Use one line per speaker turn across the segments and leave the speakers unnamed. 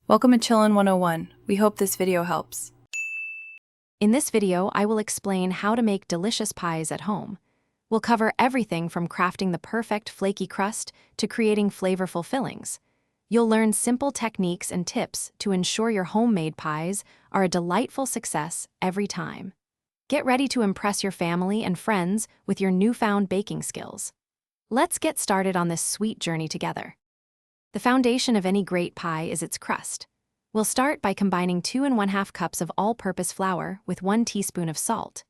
Welcome to Chillin' 101. We hope this video helps.
In this video, I will explain how to make delicious pies at home. We'll cover everything from crafting the perfect flaky crust to creating flavorful fillings. You'll learn simple techniques and tips to ensure your homemade pies are a delightful success every time. Get ready to impress your family and friends with your newfound baking skills. Let's get started on this sweet journey together. The foundation of any great pie is its crust. We'll start by combining 2 1/2 cups of all-purpose flour with 1 teaspoon of salt.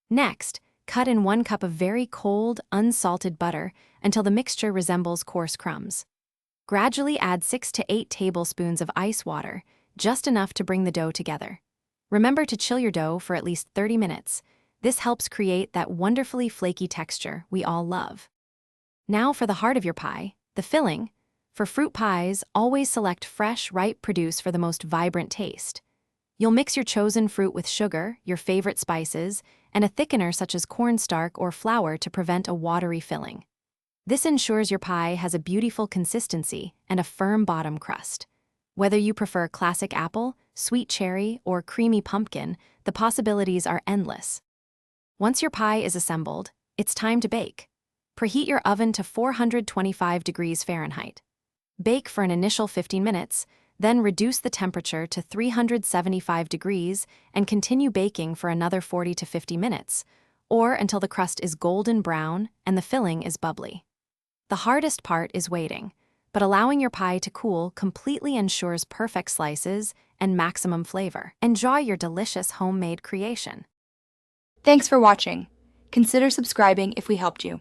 Next, cut in 1 cup of very cold, unsalted butter until the mixture resembles coarse crumbs. Gradually add 6 to 8 tablespoons of ice water, just enough to bring the dough together. Remember to chill your dough for at least 30 minutes. This helps create that wonderfully flaky texture we all love. Now for the heart of your pie, the filling. For fruit pies, always select fresh, ripe produce for the most vibrant taste. You'll mix your chosen fruit with sugar, your favorite spices, and a thickener such as cornstarch or flour to prevent a watery filling. This ensures your pie has a beautiful consistency and a firm bottom crust. Whether you prefer classic apple, sweet cherry, or creamy pumpkin, the possibilities are endless. Once your pie is assembled, it's time to bake. Preheat your oven to 425 degrees Fahrenheit. Bake for an initial 15 minutes, then reduce the temperature to 375 degrees and continue baking for another 40 to 50 minutes, or until the crust is golden brown and the filling is bubbly. The hardest part is waiting, but allowing your pie to cool completely ensures perfect slices and maximum flavor. Enjoy your delicious homemade creation.
Thanks for watching. Consider subscribing if we helped you.